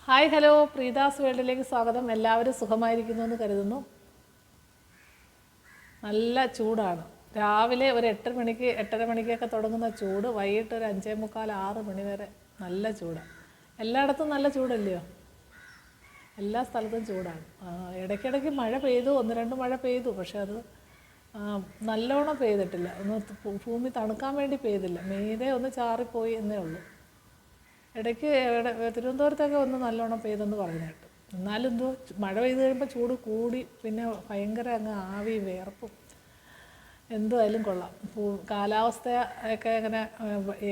Hi hello പ്രീതാസ് വേൾഡിലേക്ക് സ്വാഗതം. എല്ലാവരും സുഖമായിരിക്കുന്നു എന്ന് കരുതുന്നു. നല്ല ചൂടാണ്. രാവിലെ ഒരു 8 മണിക്ക് 8:30 മണിക്കൊക്കെ തുടങ്ങുന്ന ചൂട് വൈകിട്ട് ഒരു 5:45 6 മണി വരെ നല്ല ചൂടാണ്. എല്ലായിടത്തും നല്ല ചൂടല്ലയോ? എല്ലാ സ്ഥലത്തും ചൂടാണ്. ഇടയ്ക്കിടയ്ക്ക് മഴ പെയ്തു, 1-2 മഴ പെയ്തു. പക്ഷെ അത് നല്ലോണം പെയ്തിട്ടില്ല. ഭൂമി തണുക്കാൻ വേണ്ടി പെയ്തില്ല. മീതെ ഒന്ന് ചാറിപ്പോയി എന്നേ ഉള്ളൂ. ഇടയ്ക്ക് തിരുവനന്തപുരത്തൊക്കെ ഒന്ന് നല്ലോണം പെയ്തെന്ന് പറഞ്ഞു കേട്ടു. എന്നാലും എന്തോ മഴ പെയ്ത് കഴിയുമ്പോൾ ചൂട് കൂടി, പിന്നെ ഭയങ്കര അങ്ങ് ആവി വിയർപ്പും. എന്തായാലും കൊള്ളാം. കാലാവസ്ഥയൊക്കെ ഇങ്ങനെ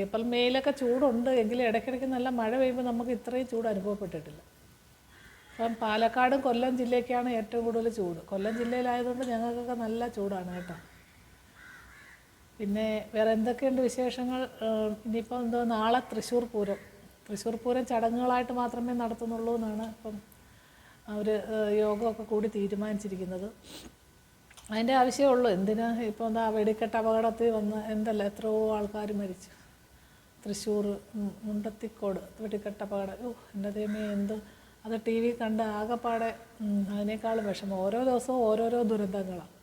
ഏപ്രിൽ മെയ്യിലൊക്കെ ചൂടുണ്ട്, എങ്കിലും ഇടയ്ക്കിടയ്ക്ക് നല്ല മഴ പെയ്യുമ്പോൾ നമുക്ക് ഇത്രയും ചൂട് അനുഭവപ്പെട്ടിട്ടില്ല. അപ്പം പാലക്കാടും കൊല്ലം ജില്ലയ്ക്കാണ് ഏറ്റവും കൂടുതൽ ചൂട്. കൊല്ലം ജില്ലയിലായതുകൊണ്ട് ഞങ്ങൾക്കൊക്കെ നല്ല ചൂടാണ് കേട്ടോ. പിന്നെ വേറെ എന്തൊക്കെയുണ്ട് വിശേഷങ്ങൾ? ഇനിയിപ്പോൾ എന്തോ നാളെ തൃശ്ശൂർ പൂരം ചടങ്ങുകളായിട്ട് മാത്രമേ നടത്തുന്നുള്ളൂ എന്നാണ് ഇപ്പം അവർ യോഗമൊക്കെ കൂടി തീരുമാനിച്ചിരിക്കുന്നത്. അതിൻ്റെ ആവശ്യമേ ഉള്ളൂ. എന്തിനാ ഇപ്പോൾ എന്താ വെടിക്കെട്ട് അപകടത്തിൽ വന്ന് എത്രയോ ആൾക്കാർ മരിച്ചു. തൃശ്ശൂർ മുണ്ടത്തിക്കോട് വെടിക്കെട്ട് അപകടം. എൻ്റെ ദൈവമേ, അത് ടി വി കണ്ട് ആകെപ്പാടെ അതിനേക്കാളും വിഷമം. ഓരോ ദിവസവും ഓരോരോ ദുരന്തങ്ങളാണ്.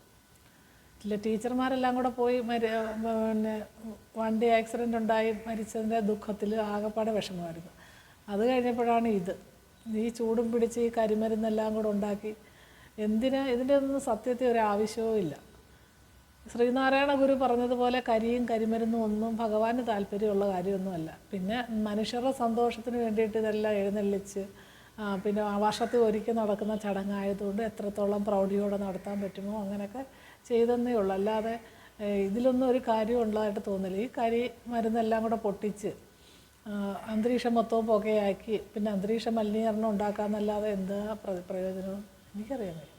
ടീച്ചർമാരെല്ലാം കൂടെ പോയി പിന്നെ വണ്ടി ആക്സിഡൻ്റ് ഉണ്ടായി മരിച്ചതിൻ്റെ ദുഃഖത്തിൽ ആകെപ്പാടെ വിഷമമായിരുന്നു. അത് കഴിഞ്ഞപ്പോഴാണ് ഈ ചൂടും പിടിച്ച് ഈ കരിമരുന്നെല്ലാം കൂടെ ഉണ്ടാക്കി ഇതിൻ്റെ ഒന്നും സത്യത്തിൽ ഒരു ആവശ്യവും ഇല്ല. ശ്രീനാരായണ ഗുരു പറഞ്ഞതുപോലെ കരിയും കരിമരുന്നും ഒന്നും ഭഗവാന് താല്പര്യമുള്ള കാര്യമൊന്നുമല്ല. പിന്നെ മനുഷ്യരുടെ സന്തോഷത്തിന് വേണ്ടിയിട്ട് ഇതെല്ലാം എഴുന്നള്ളിച്ച് പിന്നെ വർഷത്തിൽ ഒരിക്കൽ നടക്കുന്ന ചടങ്ങായതുകൊണ്ട് എത്രത്തോളം പ്രൗഢിയോടെ നടത്താൻ പറ്റുമോ അങ്ങനെയൊക്കെ ചെയ്തെന്നേ ഉള്ളൂ. അല്ലാതെ ഇതിലൊന്നും ഒരു കാര്യം ഉള്ളതായിട്ട് തോന്നില്ല. ഈ മരുന്നെല്ലാം കൂടെ പൊട്ടിച്ച് അന്തരീക്ഷം മൊത്തവും പുകയാക്കി പിന്നെ അന്തരീക്ഷ മലിനീകരണം ഉണ്ടാക്കാമെന്നല്ലാതെ എന്താ പ്രയോജനം? എനിക്കറിയാൻ വയ്യ.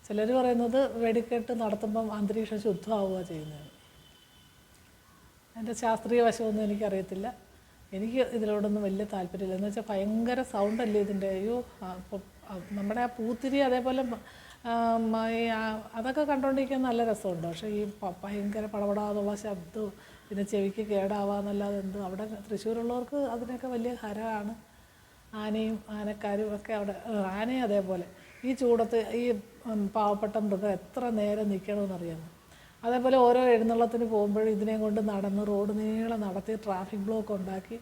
ചിലർ പറയുന്നത് വെടിക്കെട്ട് നടത്തുമ്പം അന്തരീക്ഷം ശുദ്ധമാവുക ചെയ്യുന്നത്. അതിൻ്റെ ശാസ്ത്രീയ വശമൊന്നും എനിക്കറിയത്തില്ല. എനിക്ക് ഇതിലോടൊന്നും വലിയ താല്പര്യമില്ല. എന്ന് വെച്ചാൽ ഭയങ്കര സൗണ്ടല്ലേ ഇതിൻ്റെ. നമ്മുടെ ആ പൂത്തിരി അതേപോലെ അതൊക്കെ കണ്ടുകൊണ്ടിരിക്കാൻ നല്ല രസമുണ്ട്. പക്ഷേ ഈ ഭയങ്കര പടപടാതുള്ള ശബ്ദവും പിന്നെ ചെവിക്ക് കേടാവാന്നല്ലാതെ അവിടെ തൃശ്ശൂരുള്ളവർക്ക് അതിനൊക്കെ വലിയ ഹരമാണ്. ആനയും ആനക്കാരും ഒക്കെ അവിടെ. ആനയും അതേപോലെ ഈ ചൂടത്ത് ഈ പാവപ്പെട്ട മൃഗം എത്ര നേരം നിൽക്കണമെന്നറിയാമോ? അതേപോലെ ഓരോ എഴുന്നള്ളത്തിന് പോകുമ്പോഴും ഇതിനെ കൊണ്ട് നടന്ന് റോഡ് നീളം നടത്തി ട്രാഫിക് ബ്ലോക്ക് ഉണ്ടാക്കി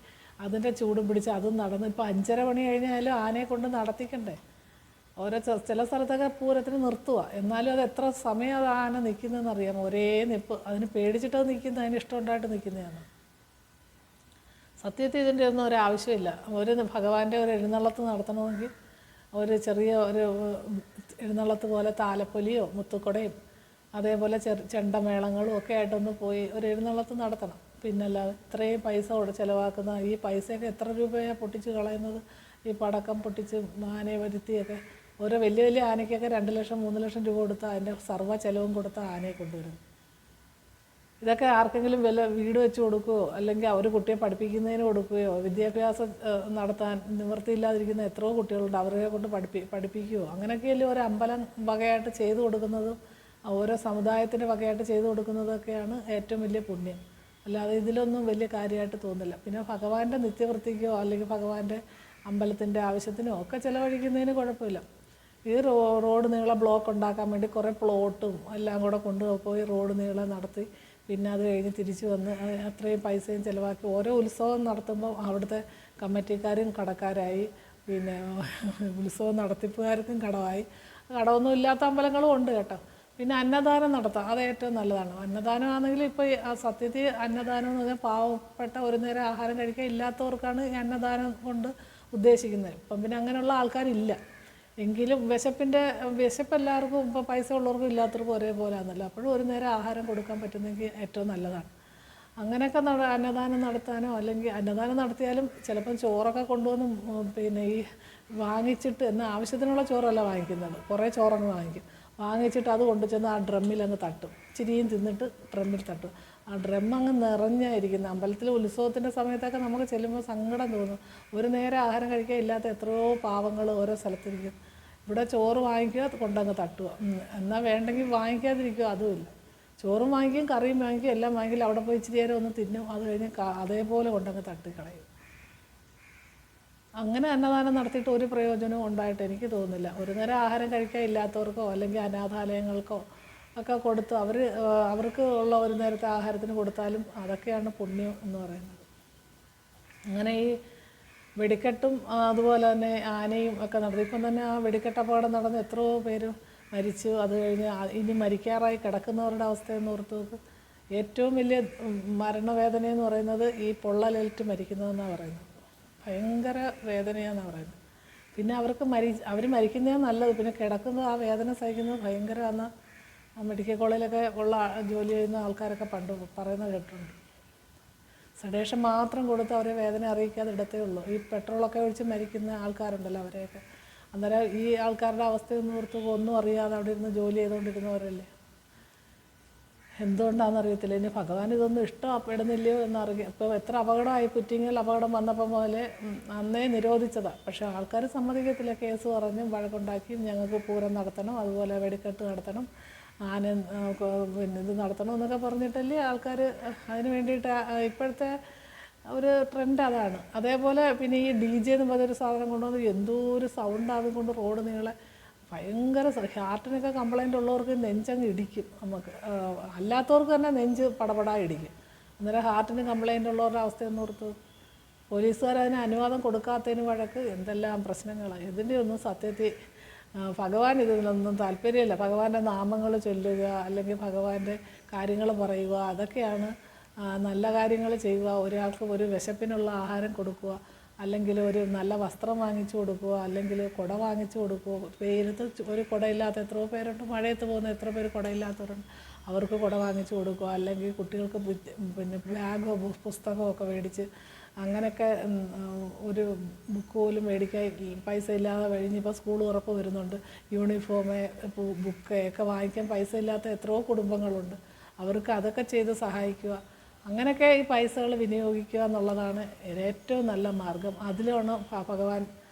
അതിൻ്റെ ചൂടും പിടിച്ച് അതും നടന്ന് ഇപ്പോൾ 5:30 മണി കഴിഞ്ഞാലും ആനയെ കൊണ്ട് നടത്തിക്കണ്ടേ. ചില സ്ഥലത്തൊക്കെ പൂരത്തിന് നിർത്തുക, എന്നാലും അത് എത്ര സമയം അത് ആന നിൽക്കുന്നതെന്ന് അറിയാമോ? ഒരേ നിപ്പ്. അതിന് പേടിച്ചിട്ടത് നിൽക്കുന്നത്, അതിന് ഇഷ്ടമുണ്ടായിട്ട് നിൽക്കുന്നതാണ്. സത്യത്തിൽ ഇതിൻ്റെ ഒന്നും ഒരാവശ്യമില്ല. ഭഗവാന്റെ ഒരു എഴുന്നള്ളത്ത് നടത്തണമെങ്കിൽ ഒരു ചെറിയ ഒരു എഴുന്നള്ളത്ത് പോലെ താലപ്പൊലിയോ മുത്തുക്കുടയും അതേപോലെ ചെണ്ടമേളങ്ങളും ഒക്കെ ആയിട്ടൊന്ന് പോയി ഒരു എഴുന്നള്ളത്ത് നടത്തണം. പിന്നല്ലാതെ ഇത്രയും പൈസ ചിലവാക്കുന്ന ഈ പൈസയൊക്കെ എത്ര രൂപയാണ് പൊട്ടിച്ച് കളയുന്നത്? ഈ പടക്കം പൊട്ടിച്ച് ആനയെ വരുത്തിയൊക്കെ ഓരോ വലിയ വലിയ ആനയ്ക്കൊക്കെ 2 ലക്ഷം 3 ലക്ഷം രൂപ കൊടുത്താൽ അതിൻ്റെ സർവ്വ ചെലവും കൊടുത്താൽ ആനയെ കൊണ്ടുവരും. ഇതൊക്കെ ആർക്കെങ്കിലും വീട് വെച്ച് കൊടുക്കുകയോ അല്ലെങ്കിൽ അവർ കുട്ടിയെ പഠിപ്പിക്കുന്നതിന് കൊടുക്കുകയോ വിദ്യാഭ്യാസം നടത്താൻ നിവൃത്തിയില്ലാതിരിക്കുന്ന എത്രയോ കുട്ടികളുണ്ട്, അവരെ കൊണ്ട് പഠിപ്പിക്കുകയോ അങ്ങനെയൊക്കെയല്ലേ ഒരു അമ്പലം വകയായിട്ട് ചെയ്തു കൊടുക്കുന്നതും ഓരോ സമുദായത്തിൻ്റെ വകയായിട്ട് ചെയ്തു കൊടുക്കുന്നതൊക്കെയാണ് ഏറ്റവും വലിയ പുണ്യം. അല്ലാതെ ഇതിലൊന്നും വലിയ കാര്യമായിട്ട് തോന്നില്ല. പിന്നെ ഭഗവാന്റെ നിത്യവൃത്തിക്കോ അല്ലെങ്കിൽ ഭഗവാന്റെ അമ്പലത്തിൻ്റെ ആവശ്യത്തിനോ ഒക്കെ ചിലവഴിക്കുന്നതിന് കുഴപ്പമില്ല. ഈ റോഡ് നീളം ബ്ലോക്ക് ഉണ്ടാക്കാൻ വേണ്ടി കുറേ പ്ലോട്ടും എല്ലാം കൂടെ കൊണ്ടുപോയി റോഡ് നീളം നടത്തി പിന്നെ അത് കഴിഞ്ഞ് തിരിച്ചു വന്ന് അത്രയും പൈസയും ചിലവാക്കി ഓരോ ഉത്സവം നടത്തുമ്പോൾ അവിടുത്തെ കമ്മിറ്റിക്കാരും കടക്കാരായി, പിന്നെ ഉത്സവം നടത്തിപ്പുകാർക്കും കടമായി. കടമൊന്നും ഇല്ലാത്ത അമ്പലങ്ങളും ഉണ്ട് കേട്ടോ. പിന്നെ അന്നദാനം നടത്താം, അത് ഏറ്റവും നല്ലതാണ്. അന്നദാനം ആണെങ്കിൽ ഇപ്പോൾ സത്യത്തിൽ അന്നദാനം എന്ന് പറഞ്ഞാൽ പാവപ്പെട്ട ഒരു നേരം ആഹാരം കഴിക്കാൻ ഇല്ലാത്തവർക്കാണ് ഈ അന്നദാനം കൊണ്ട് ഉദ്ദേശിക്കുന്നത്. ഇപ്പം പിന്നെ അങ്ങനെയുള്ള ആൾക്കാരില്ല. എങ്കിലും വിശപ്പ് എല്ലാവർക്കും ഇപ്പോൾ പൈസ ഉള്ളവർക്കും ഇല്ലാത്തവർക്കും ഒരേപോലെ ആണല്ലോ. അപ്പോഴും ഒരു നേരം ആഹാരം കൊടുക്കാൻ പറ്റുന്നെങ്കിൽ ഏറ്റവും നല്ലതാണ്. അങ്ങനെയൊക്കെ അന്നദാനം നടത്താനോ അല്ലെങ്കിൽ അന്നദാനം നടത്തിയാലും ചിലപ്പം ചോറൊക്കെ കൊണ്ടുവന്ന് പിന്നെ ഈ വാങ്ങിച്ചിട്ട് ആവശ്യത്തിനുള്ള ചോറല്ല വാങ്ങിക്കുന്നത്, കുറേ ചോറങ്ങ് വാങ്ങിച്ചിട്ട് അത് കൊണ്ടുചെന്ന് ആ ഡ്രമ്മിൽ അങ്ങ് തട്ടും. ഇച്ചിരിയും തിന്നിട്ട് ഡ്രമ്മിൽ തട്ടും. ആ ഡ്രം അങ്ങ് നിറഞ്ഞായിരിക്കുന്നത്. അമ്പലത്തിൽ ഉത്സവത്തിൻ്റെ സമയത്തൊക്കെ നമുക്ക് ചെല്ലുമ്പോൾ സങ്കടം തോന്നും. ഒരു നേരം ആഹാരം കഴിക്കാൻ ഇല്ലാത്ത എത്രയോ പാവങ്ങൾ ഓരോ സ്ഥലത്തിരിക്കും. ഇവിടെ ചോറ് വാങ്ങിക്കുക, കൊണ്ടങ്ങ് തട്ടുക. എന്നാൽ വേണ്ടെങ്കിൽ വാങ്ങിക്കാതിരിക്കുക, അതുമില്ല. ചോറും വാങ്ങിക്കും, കറിയും വാങ്ങിക്കും, എല്ലാം വാങ്ങിക്കില്ല. അവിടെ പോയി ഇച്ചിരി നേരം ഒന്ന് തിന്നും, അത് കഴിഞ്ഞ് അതേപോലെ കൊണ്ടങ്ങ് തട്ടിക്കളയും. അങ്ങനെ അന്നദാനം നടത്തിയിട്ട് ഒരു പ്രയോജനവും ഉണ്ടായിട്ട് എനിക്ക് തോന്നുന്നില്ല. ഒരു നേരം ആഹാരം കഴിക്കാൻ ഇല്ലാത്തവർക്കോ അല്ലെങ്കിൽ അനാഥാലയങ്ങൾക്കോ ഒക്കെ കൊടുത്ത് അവർക്ക് ഉള്ള ഒരു നേരത്തെ ആഹാരത്തിന് കൊടുത്താലും അതൊക്കെയാണ് പുണ്യം എന്ന് പറയുന്നത്. അങ്ങനെ ഈ വെടിക്കെട്ടും അതുപോലെ തന്നെ ആനയും ഒക്കെ നടത്തി. ഇപ്പം തന്നെ ആ വെടിക്കെട്ട് അപകടം നടന്ന് എത്രയോ പേര് മരിച്ചു. അത് കഴിഞ്ഞ് ഇനി മരിക്കാറായി കിടക്കുന്നവരുടെ അവസ്ഥയെന്ന് ഓർത്ത് നോക്ക്. ഏറ്റവും വലിയ മരണവേദന എന്ന് പറയുന്നത് ഈ പൊള്ളലേറ്റ് മരിക്കുന്നതെന്നാണ് പറയുന്നത്. ഭയങ്കര വേദനയാണെന്നാണ് പറയുന്നത്. പിന്നെ അവർ മരിക്കുന്നതാണ് നല്ലത്. പിന്നെ കിടക്കുന്നത് ആ വേദന സഹിക്കുന്നത് ഭയങ്കരമാണ്. മെഡിക്കൽ കോളേജിലൊക്കെ ഉള്ള ജോലി ചെയ്യുന്ന ആൾക്കാരൊക്കെ പണ്ട് പറയുന്നത് കേട്ടിട്ടുണ്ട്. സെഡേഷൻ മാത്രം കൊടുത്ത് അവരെ വേദന അറിയിക്കാതെ ഇടത്തേ ഉള്ളൂ. ഈ പെട്രോളൊക്കെ ഒഴിച്ച് മരിക്കുന്ന ആൾക്കാരുണ്ടല്ലോ, അവരെയൊക്കെ. അന്നേരം ഈ ആൾക്കാരുടെ അവസ്ഥയൊന്നും ഓർത്ത് ഒന്നും അറിയാതെ അവിടെ ഇരുന്ന് ജോലി ചെയ്തുകൊണ്ടിരുന്നവരല്ലേ. എന്തുകൊണ്ടാണെന്ന് അറിയത്തില്ല. ഇനി ഭഗവാൻ ഇതൊന്നും ഇഷ്ടപ്പെടുന്നില്ലയോ എന്നറിയാം. ഇപ്പോൾ എത്ര അപകടമായി, പുറ്റിങ്ങൽ അപകടം വന്നപ്പോൾ മുതലേ അന്നേ നിരോധിച്ചതാണ്. പക്ഷേ ആൾക്കാർ സമ്മതിക്കത്തില്ല. കേസ് പറഞ്ഞും വഴക്കുണ്ടാക്കിയും ഞങ്ങൾക്ക് പൂരം നടത്തണം, അതുപോലെ വെടിക്കെട്ട് നടത്തണം, ആന പിന്നെ ഇത് നടത്തണം എന്നൊക്കെ പറഞ്ഞിട്ടല്ലേ ആൾക്കാർ അതിന് വേണ്ടിയിട്ട്. ഇപ്പോഴത്തെ ഒരു ട്രെൻഡ് അതാണ്. അതേപോലെ പിന്നെ ഈ DJ എന്ന് പറഞ്ഞൊരു സാധനം കൊണ്ടുവന്ന് എന്തോ ഒരു സൗണ്ട് അതുകൊണ്ട് റോഡ് നീളെ ഭയങ്കര ഹാർട്ടിനൊക്കെ കംപ്ലൈൻ്റ് ഉള്ളവർക്ക് നെഞ്ചങ്ങ് ഇടിക്കും. നമുക്ക് അല്ലാത്തവർക്ക് തന്നെ നെഞ്ച് പടപടാ ഇടിക്കും. അന്നേരം ഹാർട്ടിന് കംപ്ലൈൻ്റ് ഉള്ളവരുടെ അവസ്ഥയൊന്നും ഓർത്ത്. പോലീസുകാർ അതിന് അനുവാദം കൊടുക്കാത്തതിന് വഴക്ക് എന്തെല്ലാം പ്രശ്നങ്ങളാണ്. ഇതിൻ്റെ ഒന്നും സത്യത്തിൽ ഭഗവാൻ ഇതിനൊന്നും താല്പര്യമില്ല. ഭഗവാന്റെ നാമങ്ങൾ ചൊല്ലുക, അല്ലെങ്കിൽ ഭഗവാന്റെ കാര്യങ്ങൾ പറയുക, അതൊക്കെയാണ് നല്ല കാര്യങ്ങൾ ചെയ്യുക. ഒരാൾക്ക് ഒരു വിശപ്പിനുള്ള ആഹാരം കൊടുക്കുക, അല്ലെങ്കിൽ ഒരു നല്ല വസ്ത്രം വാങ്ങിച്ചു കൊടുക്കുക, അല്ലെങ്കിൽ കുട വാങ്ങിച്ചു കൊടുക്കുക. വെയിലത്ത് ഒരു കുടയില്ലാത്ത എത്രയോ പേരുണ്ട്, മഴയത്ത് പോകുന്ന എത്ര പേര് കുടയില്ലാത്തവരുണ്ട്, അവർക്ക് കുട വാങ്ങിച്ചു കൊടുക്കുക. അല്ലെങ്കിൽ കുട്ടികൾക്ക് പിന്നെ ബാഗോ പുസ്തകമോ ഒക്കെ മേടിച്ച് അങ്ങനെയൊക്കെ. ഒരു ബുക്ക് പോലും മേടിക്കാൻ പൈസ ഇല്ലാതെ കഴിഞ്ഞിപ്പോൾ സ്കൂൾ തുറപ്പ് വരുന്നുണ്ട്. യൂണിഫോമ്, ബുക്ക് ഒക്കെ വാങ്ങിക്കാൻ പൈസ ഇല്ലാത്ത എത്രയോ കുടുംബങ്ങളുണ്ട്. അവർക്ക് അതൊക്കെ ചെയ്ത് സഹായിക്കുക. അങ്ങനെയൊക്കെ ഈ പൈസകൾ വിനിയോഗിക്കുക എന്നുള്ളതാണ് ഏറ്റവും നല്ല മാർഗം. അതിലാണ് ഭഗവാൻ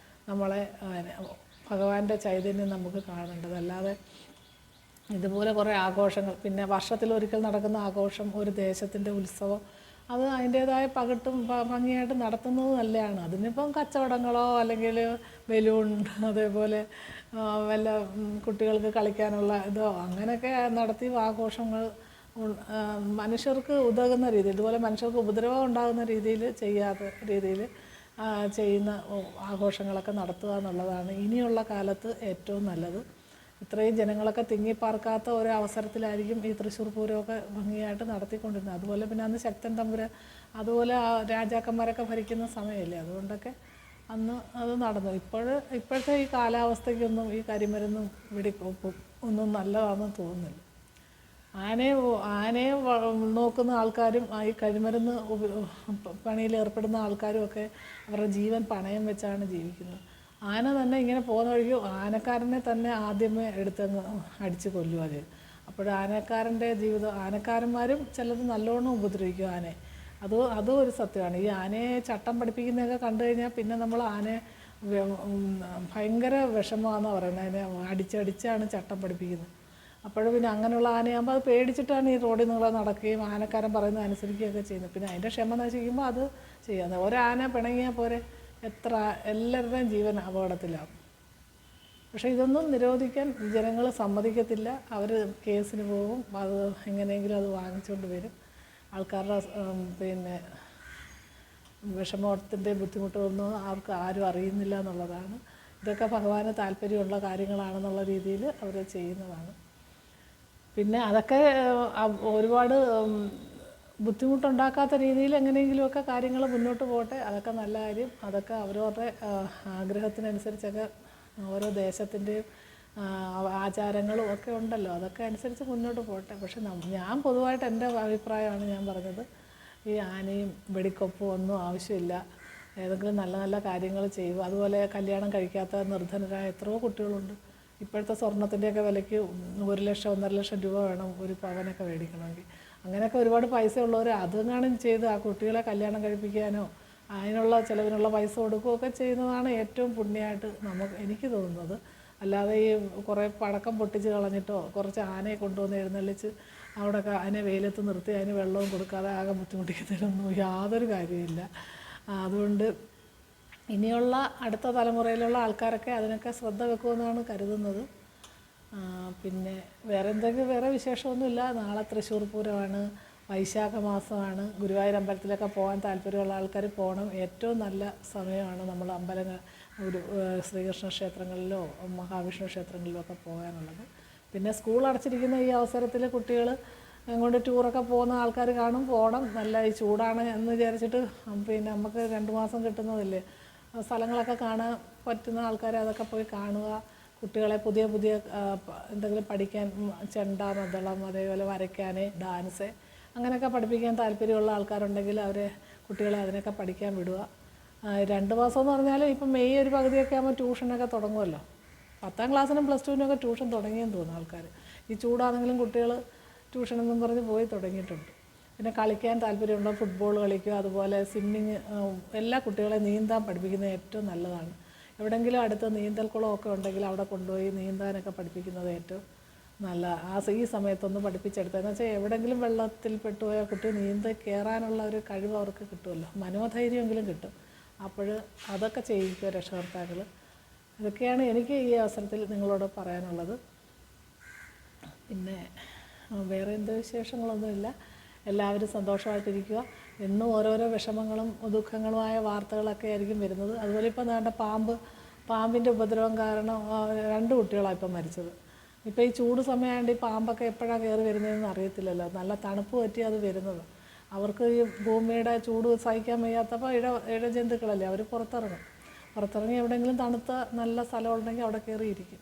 നമ്മളെ, ഭഗവാന്റെ ചൈതന്യം നമുക്ക് കാണേണ്ടത്. അല്ലാതെ ഇതുപോലെ കുറേ ആഘോഷങ്ങൾ, പിന്നെ വർഷത്തിലൊരിക്കൽ നടക്കുന്ന ആഘോഷം, ഒരു ദേശത്തിൻ്റെ ഉത്സവം, അത് അതിൻ്റേതായ പകിട്ടും ഭംഗിയായിട്ട് നടത്തുന്നത് നല്ലതാണ്. അതിനിപ്പം കച്ചവടങ്ങളോ അല്ലെങ്കിൽ ബലൂൺ, അതേപോലെ വല്ല കുട്ടികൾക്ക് കളിക്കാനുള്ള ഇതോ അങ്ങനെയൊക്കെ നടത്തി ആഘോഷങ്ങൾ മനുഷ്യർക്ക് ഉതകുന്ന രീതിയിൽ, ഇതുപോലെ മനുഷ്യർക്ക് ഉപദ്രവം ഉണ്ടാകുന്ന രീതിയിൽ ചെയ്യാത്ത രീതിയിൽ ചെയ്യുന്ന ആഘോഷങ്ങളൊക്കെ നടത്തുക എന്നുള്ളതാണ് ഇനിയുള്ള കാലത്ത് ഏറ്റവും നല്ലത്. ഇത്രയും ജനങ്ങളൊക്കെ തിങ്ങിപ്പാർക്കാത്ത ഒരു അവസരത്തിലായിരിക്കും ഈ തൃശ്ശൂർ പൂരമൊക്കെ ഭംഗിയായിട്ട് നടത്തിക്കൊണ്ടിരുന്നത്. അതുപോലെ പിന്നെ അന്ന് ശക്തൻ തമ്പുരാൻ, അതുപോലെ രാജാക്കന്മാരൊക്കെ ഭരിക്കുന്ന സമയമല്ലേ, അതുകൊണ്ടൊക്കെ അന്ന് അത് നടന്നു. ഇപ്പോഴത്തെ ഈ കാലാവസ്ഥയ്ക്കൊന്നും ഈ കരിമരുന്നും വെടിക്കോപ്പും ഒന്നും നല്ലതാണെന്ന് തോന്നുന്നില്ല. ആനയെ നോക്കുന്ന ആൾക്കാരും ഈ കരിമരുന്ന് പണിയിൽ ഏർപ്പെടുന്ന ആൾക്കാരും ഒക്കെ അവരുടെ ജീവൻ പണയം വെച്ചാണ് ജീവിക്കുന്നത്. ആന തന്നെ ഇങ്ങനെ പോകുന്ന വഴിക്ക് ആനക്കാരനെ തന്നെ ആദ്യമേ എടുത്തങ്ങ് അടിച്ച് കൊല്ലുക ചെയ്യും. അപ്പോൾ ആനക്കാരൻ്റെ ജീവിതം, ആനക്കാരന്മാരും ചിലത് നല്ലോണം ഉപദ്രവിക്കും ആനയെ. അതും ഒരു സത്യമാണ്. ഈ ആനയെ ചട്ടം പഠിപ്പിക്കുന്നതൊക്കെ കണ്ടു കഴിഞ്ഞാൽ പിന്നെ നമ്മൾ ആനയെ ഭയങ്കര വിഷമമാണെന്നാണ് പറയുന്നത്. അതിനെ അടിച്ചടിച്ചാണ് ചട്ടം പഠിപ്പിക്കുന്നത്. അപ്പോൾ പിന്നെ അങ്ങനെയുള്ള ആനയാകുമ്പോൾ അത് പേടിച്ചിട്ടാണ് ഈ റോഡിൽ നിങ്ങളെ നടക്കുകയും ആനക്കാരൻ പറയുന്നത് അനുസരിക്കുകയൊക്കെ ചെയ്യുന്നത്. പിന്നെ അതിൻ്റെ ക്ഷമ നശിക്കുമ്പോൾ അത് ചെയ്യാതെ ഒരാന പിണങ്ങിയാൽ പോരെ, എല്ലാവരുടെയും ജീവൻ അപകടത്തിലാവും. പക്ഷേ ഇതൊന്നും നിരോധിക്കാൻ ജനങ്ങൾ സമ്മതിക്കത്തില്ല. അവർ കേസിന് പോകും. അത് എങ്ങനെയെങ്കിലും അത് വാങ്ങിച്ചുകൊണ്ട് വരും. ആൾക്കാരുടെ പിന്നെ വിഷമത്തിൻ്റെ ബുദ്ധിമുട്ടൊന്നും ആരും അറിയുന്നില്ല എന്നുള്ളതാണ്. ഇതൊക്കെ ഭഗവാന് താല്പര്യമുള്ള കാര്യങ്ങളാണെന്നുള്ള രീതിയിൽ അവർ ചെയ്യുന്നതാണ്. പിന്നെ അതൊക്കെ ഒരുപാട് ബുദ്ധിമുട്ടുണ്ടാക്കാത്ത രീതിയിൽ എങ്ങനെയെങ്കിലുമൊക്കെ കാര്യങ്ങൾ മുന്നോട്ട് പോകട്ടെ. അതൊക്കെ നല്ല കാര്യം. അതൊക്കെ അവരവരുടെ ആഗ്രഹത്തിനനുസരിച്ചൊക്കെ ഓരോ ദേശത്തിൻ്റെയും ആചാരങ്ങളും ഒക്കെ ഉണ്ടല്ലോ, അതൊക്കെ അനുസരിച്ച് മുന്നോട്ട് പോകട്ടെ. പക്ഷെ ഞാൻ പൊതുവായിട്ട് എൻ്റെ അഭിപ്രായമാണ് ഞാൻ പറഞ്ഞത്. ഈ ആനയും വെടിക്കൊപ്പും ഒന്നും ആവശ്യമില്ല. ഏതെങ്കിലും നല്ല നല്ല കാര്യങ്ങൾ ചെയ്യുക. അതുപോലെ കല്യാണം കഴിക്കാത്ത നിർധനരായ എത്രയോ കുട്ടികളുണ്ട്. ഇപ്പോഴത്തെ സ്വർണത്തിൻ്റെയൊക്കെ വിലയ്ക്ക് 1 ലക്ഷം 1.5 ലക്ഷം രൂപ വേണം ഒരു പവനൊക്കെ മേടിക്കണമെങ്കിൽ. അങ്ങനെയൊക്കെ ഒരുപാട് പൈസ ഉള്ളവർ അതെങ്ങാനും ചെയ്ത് ആ കുട്ടികളെ കല്യാണം കഴിപ്പിക്കാനോ അതിനുള്ള ചിലവിനുള്ള പൈസ കൊടുക്കുകയൊക്കെ ചെയ്യുന്നതാണ് ഏറ്റവും പുണ്യമായിട്ട് എനിക്ക് തോന്നുന്നത്. അല്ലാതെ ഈ കുറേ പടക്കം പൊട്ടിച്ച് കളഞ്ഞിട്ടോ കുറച്ച് ആനയെ കൊണ്ടുവന്ന് എഴുന്നള്ളിച്ച് അവിടെയൊക്കെ അതിനെ വെയിലത്ത് നിർത്തി അതിന് വെള്ളവും കൊടുക്കാതെ ആകെ ബുദ്ധിമുട്ടിക്കുന്നതിനൊന്നും യാതൊരു കാര്യമില്ല. അതുകൊണ്ട് ഇനിയുള്ള അടുത്ത തലമുറയിലുള്ള ആൾക്കാരൊക്കെ അതിനൊക്കെ ശ്രദ്ധ വെക്കുമെന്നാണ് കരുതുന്നത്. പിന്നെ വേറെ വിശേഷമൊന്നുമില്ല. നാളെ തൃശ്ശൂർ പൂരമാണ്, വൈശാഖ മാസമാണ്. ഗുരുവായൂർ അമ്പലത്തിലൊക്കെ പോകാൻ താല്പര്യമുള്ള ആൾക്കാർ പോകണം. ഏറ്റവും നല്ല സമയമാണ് നമ്മൾ ശ്രീകൃഷ്ണ ക്ഷേത്രങ്ങളിലോ മഹാവിഷ്ണു ക്ഷേത്രങ്ങളിലോ ഒക്കെ പോകാനുള്ളത്. പിന്നെ സ്കൂൾ അടച്ചിരിക്കുന്ന ഈ അവസരത്തിൽ കുട്ടികൾ കൊണ്ട് ടൂറൊക്കെ പോകുന്ന ആൾക്കാർ കാണും. പോകണം. നല്ല ഈ ചൂടാണ് എന്ന് വിചാരിച്ചിട്ട് പിന്നെ നമുക്ക് 2 മാസം കിട്ടുന്നതല്ലേ, സ്ഥലങ്ങളൊക്കെ കാണാൻ പറ്റുന്ന ആൾക്കാർ അതൊക്കെ പോയി കാണുക. കുട്ടികളെ പുതിയ എന്തെങ്കിലും പഠിക്കാൻ, ചെണ്ട, മദ്ദളം, അതേപോലെ വരയ്ക്കാൻ, ഡാൻസ് അങ്ങനെയൊക്കെ പഠിപ്പിക്കാൻ താല്പര്യമുള്ള ആൾക്കാരുണ്ടെങ്കിൽ കുട്ടികളെ അതിനൊക്കെ പഠിക്കാൻ വിടുക. 2 മാസം എന്ന് പറഞ്ഞാൽ ഇപ്പം മെയ് ഒരു പകുതിയൊക്കെ ആകുമ്പോൾ ട്യൂഷനൊക്കെ തുടങ്ങുമല്ലോ. 10ാം ക്ലാസ്സിനും +2-നൊക്കെ ട്യൂഷൻ തുടങ്ങിയെന്ന് തോന്നുന്നു ആൾക്കാർ. ഈ ചൂടാണെങ്കിലും കുട്ടികൾ ട്യൂഷനെന്നും പറഞ്ഞ് പോയി തുടങ്ങിയിട്ടുണ്ട്. പിന്നെ കളിക്കാൻ താല്പര്യമുണ്ടോ ഫുട്ബോൾ കളിക്കുക, അതുപോലെ സ്വിമ്മിങ്, എല്ലാ കുട്ടികളെയും നീന്താൻ പഠിപ്പിക്കുന്നത് ഏറ്റവും നല്ലതാണ്. എവിടെയെങ്കിലും അടുത്ത് നീന്തൽ കുളമൊക്കെ ഉണ്ടെങ്കിൽ അവിടെ കൊണ്ടുപോയി നീന്താനൊക്കെ പഠിപ്പിക്കുന്നത് ഏറ്റവും നല്ല. ഈ സമയത്തൊന്ന് പഠിപ്പിച്ചെടുത്തതെന്ന് വെച്ചാൽ എവിടെയെങ്കിലും വെള്ളത്തിൽ പെട്ടുപോയാൽ കുട്ടി കയറാനുള്ള ഒരു കഴിവ് അവർക്ക് കിട്ടുമല്ലോ, മനോധൈര്യമെങ്കിലും കിട്ടും. അപ്പോൾ അതൊക്കെ ചെയ്യിക്കുക രക്ഷകർത്താക്കൾ. ഇതൊക്കെയാണ് എനിക്ക് ഈ അവസരത്തിൽ നിങ്ങളോട് പറയാനുള്ളത്. പിന്നെ വേറെ എന്ത് വിശേഷങ്ങളൊന്നുമില്ല. എല്ലാവരും സന്തോഷമായിട്ടിരിക്കുക. എന്നും ഓരോരോ വിഷമങ്ങളും ദുഃഖങ്ങളുമായ വാർത്തകളൊക്കെ ആയിരിക്കും വരുന്നത്. അതുപോലെ ഇപ്പോൾ പാമ്പിൻ്റെ ഉപദ്രവം കാരണം 2 കുട്ടികളാണ് ഇപ്പം മരിച്ചത്. ഇപ്പോൾ ഈ ചൂട് സമയമായതുകൊണ്ട് ഈ പാമ്പൊക്കെ എപ്പോഴാണ് കയറി വരുന്നതെന്ന് അറിയത്തില്ലല്ലോ. നല്ല തണുപ്പ് പറ്റി അത് വരുന്നത്. അവർക്ക് ഈ ഭൂമിയുടെ ചൂട് സഹിക്കാൻ വയ്യാത്തപ്പോൾ ഇഴജന്തുക്കളല്ലേ, അവർ പുറത്തിറങ്ങി എവിടെയെങ്കിലും തണുത്ത നല്ല സ്ഥലമുണ്ടെങ്കിൽ അവിടെ കയറിയിരിക്കും.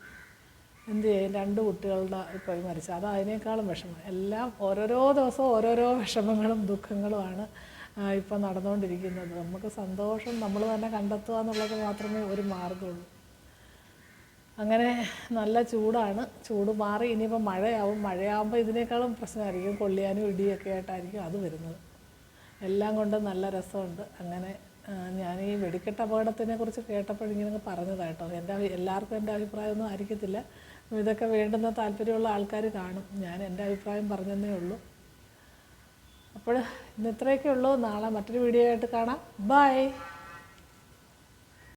എന്ത് ചെയ്യും? 2 കുട്ടികളുടെ ഇപ്പോൾ മരിച്ചത്. അത് അതിനേക്കാളും വിഷമം. എല്ലാം ഓരോരോ ദിവസവും ഓരോരോ വിഷമങ്ങളും ദുഃഖങ്ങളുമാണ് ഇപ്പം നടന്നുകൊണ്ടിരിക്കുന്നത്. നമുക്ക് സന്തോഷം നമ്മൾ തന്നെ കണ്ടെത്തുക എന്നുള്ളത് മാത്രമേ ഒരു മാർഗമുള്ളൂ. അങ്ങനെ നല്ല ചൂടാണ്. ചൂട് മാറി ഇനിയിപ്പോൾ മഴയാകുമ്പോൾ ഇതിനേക്കാളും പ്രശ്നമായിരിക്കും. കൊള്ളിയാനും ഇടിയൊക്കെ ആയിട്ടായിരിക്കും അത് വരുന്നത്. എല്ലാം കൊണ്ടും നല്ല രസമുണ്ട്. അങ്ങനെ ഞാൻ ഈ വെടിക്കെട്ട് അപകടത്തിനെ കുറിച്ച് കേട്ടപ്പോഴിങ്ങനെ പറഞ്ഞതാട്ടോ. എല്ലാവർക്കും എൻ്റെ അഭിപ്രായമൊന്നും ആയിരിക്കത്തില്ല. ഇതൊക്കെ വേണ്ടുന്ന താല്പര്യമുള്ള ആൾക്കാർ കാണും. ഞാൻ എൻ്റെ അഭിപ്രായം പറഞ്ഞതേ ഉള്ളൂ. അപ്പോൾ ഇന്ന് ഇത്രയൊക്കെ ഉള്ളൂ. നാളെ മറ്റൊരു വീഡിയോ ആയിട്ട് കാണാം. ബൈ.